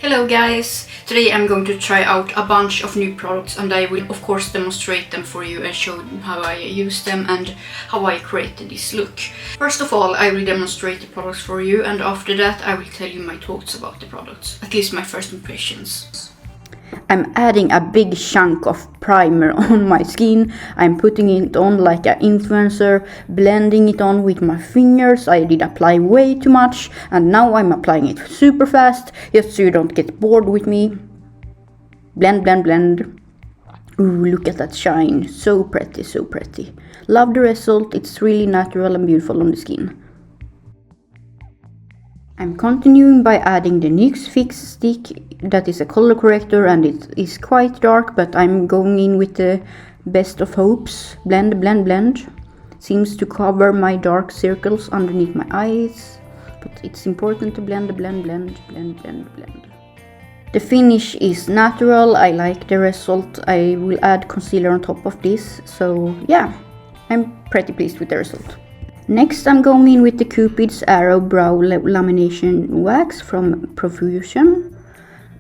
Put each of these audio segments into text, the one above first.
Hello guys! Today I'm going to try out a bunch of new products and I will of course demonstrate them for you and show how I use them and how I created this look. First of all, I will demonstrate the products for you and after that I will tell you my thoughts about the products, at least my first impressions. I'm adding a big chunk of primer on my skin. I'm putting it on like an influencer, blending it on with my fingers. I did apply way too much and now I'm applying it super fast just so you don't get bored with me. Blend, blend, blend. Ooh, look at that shine. So pretty, so pretty. Love the result. It's really natural and beautiful on the skin. I'm continuing by adding the NYX Fix stick. That is a color corrector and it is quite dark, but I'm going in with the best of hopes. Blend, blend, blend. Seems to cover my dark circles underneath my eyes, but it's important to blend, blend, blend, blend, blend, blend. The finish is natural. I like the result. I will add concealer on top of this, so yeah, I'm pretty pleased with the result. Next I'm going in with the Cupid's Arrow Brow Lamination Wax from Profusion.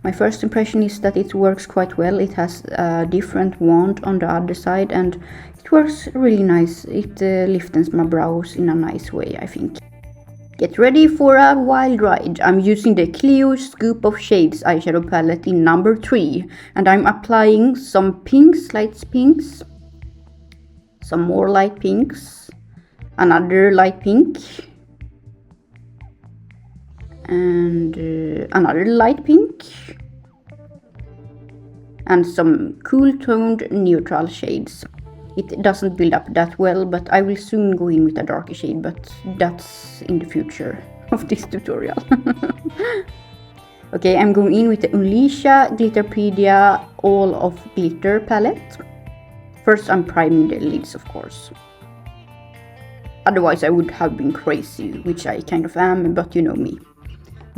My first impression is that it works quite well. It has a different wand on the other side and it works really nice. It lifts my brows in a nice way, I think. Get ready for a wild ride. I'm using the Clio Scoop of Shades eyeshadow palette in number 3 and I'm applying some pinks, light pinks, some more light pinks, another light pink, and another light pink, and some cool toned neutral shades. It doesn't build up that well, but I will soon go in with a darker shade, but that's in the future of this tutorial. Okay, I'm going in with the Unleashia Glitterpedia All of Glitter palette. First I'm priming the lids, of course. Otherwise I would have been crazy, which I kind of am, but you know me.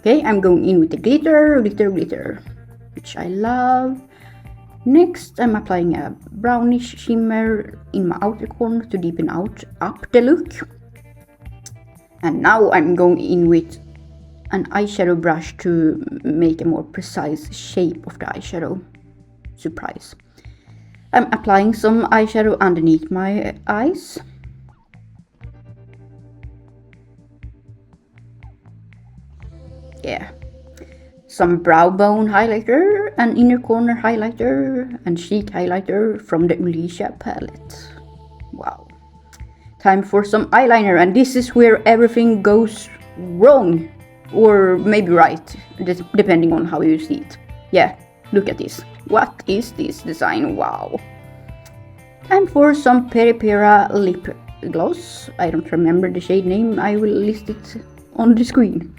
Okay, I'm going in with the glitter, glitter, glitter, which I love. Next I'm applying a brownish shimmer in my outer corner to deepen up the look. And now I'm going in with an eyeshadow brush to make a more precise shape of the eyeshadow. Surprise. I'm applying some eyeshadow underneath my eyes. Yeah, some brow bone highlighter, an inner corner highlighter, and cheek highlighter from the Unleashia palette. Wow. Time for some eyeliner, and this is where everything goes wrong. Or maybe right, depending on how you see it. Yeah, look at this. What is this design? Wow. Time for some Peripera lip gloss. I don't remember the shade name. I will list it on the screen.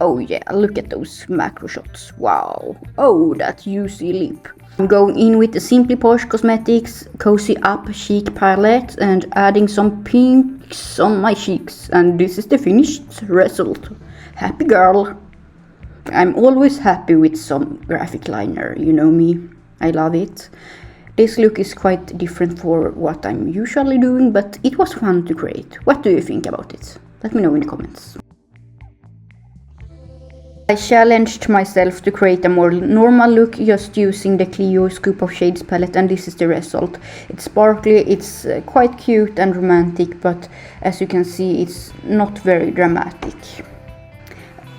Oh yeah, look at those macro shots. Wow. Oh, that juicy lip. I'm going in with the Simply Posh Cosmetics Cozy Up Cheek palette and adding some pinks on my cheeks. And this is the finished result. Happy girl. I'm always happy with some graphic liner, you know me. I love it. This look is quite different for what I'm usually doing, but it was fun to create. What do you think about it? Let me know in the comments. I challenged myself to create a more normal look just using the Clio Scoop of Shades palette, and this is the result. It's sparkly, it's quite cute and romantic, but as you can see it's not very dramatic.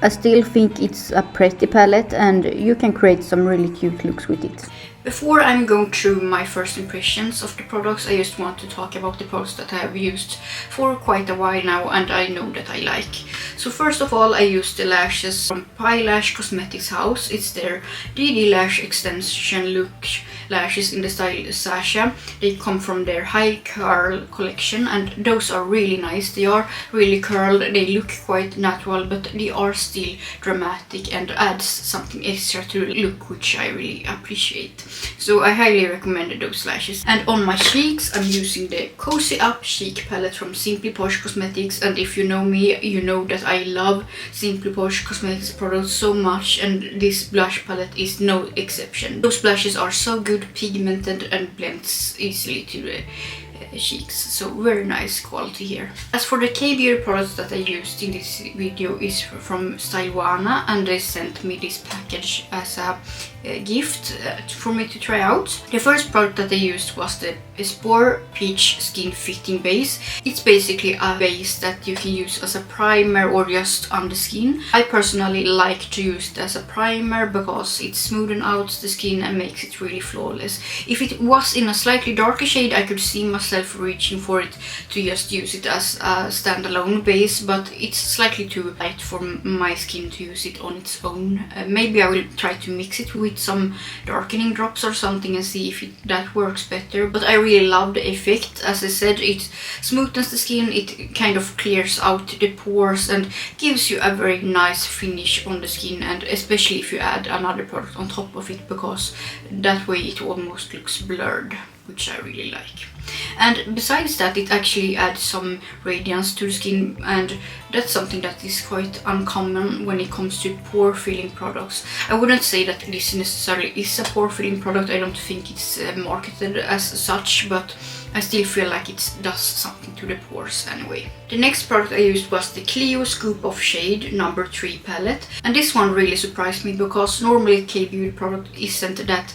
I still think it's a pretty palette and you can create some really cute looks with it. Before I'm going through my first impressions of the products, I just want to talk about the products that I have used for quite a while now and I know that I like. So first of all, I used the lashes from Lash Cosmetics House. It's their DD Lash Extension Look lashes in the style Sasha. They come from their High Curl collection and those are really nice. They are really curled, they look quite natural, but they are still dramatic and adds something extra to the look, which I really appreciate. So I highly recommend those lashes. And on my cheeks I'm using the Cozy Up Cheek palette from Simply Posh Cosmetics, and if you know me, you know that I love Simply Posh Cosmetics products so much and this blush palette is no exception. Those blushes are so good, pigmented and blends easily to the cheeks. So very nice quality here. As for the K-beauty products that I used in this video is from Stylevana, and they sent me this package as a gift for me to try out. The first product that I used was the Espoir Peach Skin Fitting Base. It's basically a base that you can use as a primer or just on the skin. I personally like to use it as a primer because it smoothens out the skin and makes it really flawless. If it was in a slightly darker shade, I could see myself reaching for it to just use it as a standalone base, but it's slightly too light for my skin to use it on its own. Maybe I will try to mix it with some darkening drops or something and see if that works better. But I really love the effect. As I said, it smoothens the skin, it kind of clears out the pores and gives you a very nice finish on the skin, and especially if you add another product on top of it, because that way it almost looks blurred, which I really like. And besides that, it actually adds some radiance to the skin, and that's something that is quite uncommon when it comes to pore filling products. I wouldn't say that this necessarily is a pore filling product. I don't think it's marketed as such, but I still feel like it does something to the pores anyway. The next product I used was the Clio Scoop of Shade number 3 palette, and this one really surprised me because normally K-beauty product isn't that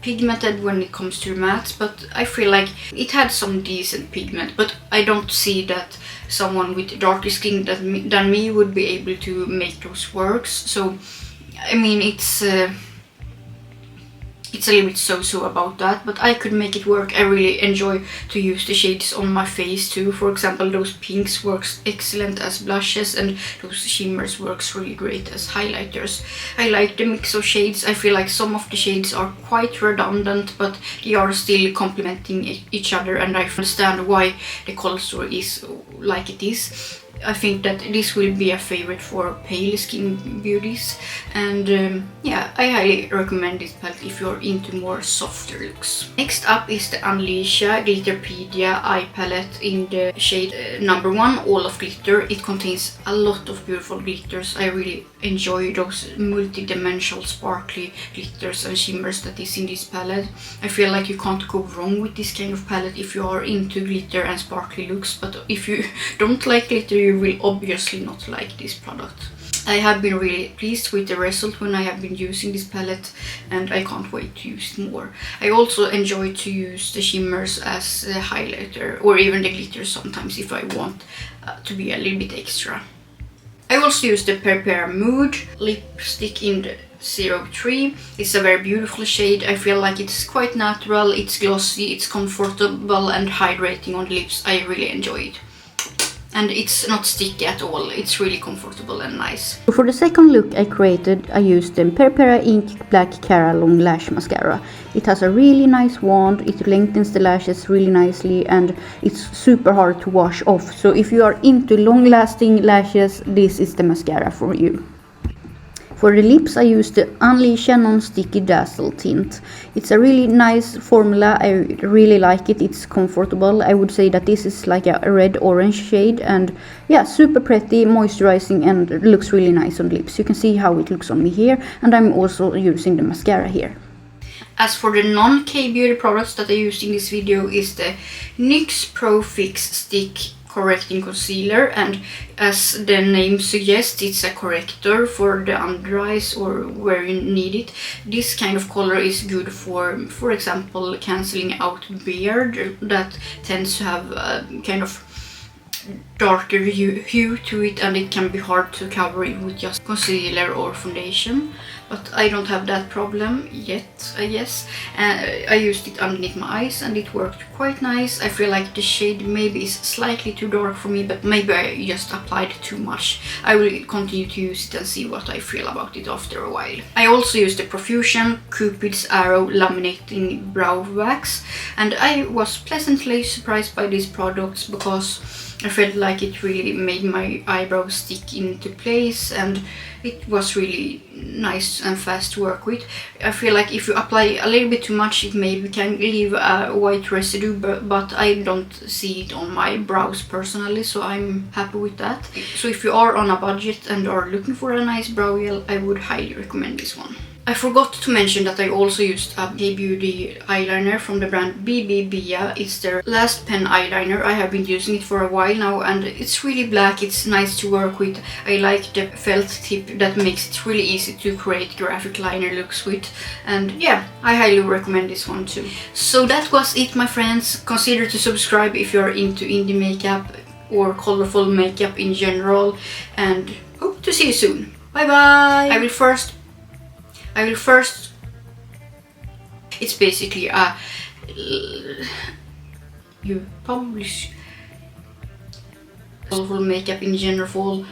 pigmented when it comes to mattes, but I feel like it had some decent pigment, but I don't see that someone with darker skin than me would be able to make those works. So I mean, it's a little bit so-so about that, but I could make it work. I really enjoy to use the shades on my face too. For example, those pinks works excellent as blushes, and those shimmers works really great as highlighters. I like the mix of shades. I feel like some of the shades are quite redundant, but they are still complementing each other, and I understand why the color story is like it is. I think that this will be a favorite for pale skin beauties, and yeah, I highly recommend this palette if you're into more softer looks. Next up is the Unleashia Glitterpedia eye palette in the shade number 1, All of Glitter. It contains a lot of beautiful glitters. I really enjoy those multi-dimensional sparkly glitters and shimmers that is in this palette. I feel like you can't go wrong with this kind of palette if you are into glitter and sparkly looks, but if you don't like glitter, you will obviously not like this product. I have been really pleased with the result when I have been using this palette, and I can't wait to use it more. I also enjoy to use the shimmers as a highlighter, or even the glitter sometimes if I want to be a little bit extra. I also use the Peripera Mood lipstick in the 03. It's a very beautiful shade. I feel like it's quite natural, it's glossy, it's comfortable and hydrating on the lips. I really enjoy it. And it's not sticky at all, it's really comfortable and nice. For the second look I used the Peripera Ink Black Cara Long Lash Mascara. It has a really nice wand, it lengthens the lashes really nicely, and it's super hard to wash off. So if you are into long lasting lashes, this is the mascara for you. For the lips I used the Unleashia Non-Sticky Dazzle Tint. It's a really nice formula, I really like it, it's comfortable. I would say that this is like a red-orange shade, and yeah, super pretty, moisturizing, and looks really nice on the lips. You can see how it looks on me here, and I'm also using the mascara here. As for the non-K-beauty products that I used in this video is the Nyx Pro Fix Stick Correcting Concealer, and as the name suggests, it's a corrector for the under eyes or where you need it. This kind of color is good for example, cancelling out beard that tends to have a kind of darker hue to it, and it can be hard to cover it with just concealer or foundation. But I don't have that problem yet, I guess. I used it underneath my eyes and it worked quite nice. I feel like the shade maybe is slightly too dark for me, but maybe I just applied too much. I will continue to use it and see what I feel about it after a while. I also used the Profusion Cupid's Arrow Laminating Brow Wax, and I was pleasantly surprised by these products because I felt like it really made my eyebrows stick into place, and it was really nice and fast to work with. I feel like if you apply a little bit too much, it maybe can leave a white residue, but I don't see it on my brows personally, so I'm happy with that. So if you are on a budget and are looking for a nice brow gel, I would highly recommend this one. I forgot to mention that I also used a Beauty eyeliner from the brand Bia. It's their last pen eyeliner. I have been using it for a while now and it's really black. It's nice to work with. I like the felt tip that makes it really easy to create graphic liner looks with. And yeah, I highly recommend this one too. So that was it, my friends. Consider to subscribe if you're into indie makeup or colorful makeup in general, and hope to see you soon. Bye bye! I will first it's basically a you probably colorful makeup in general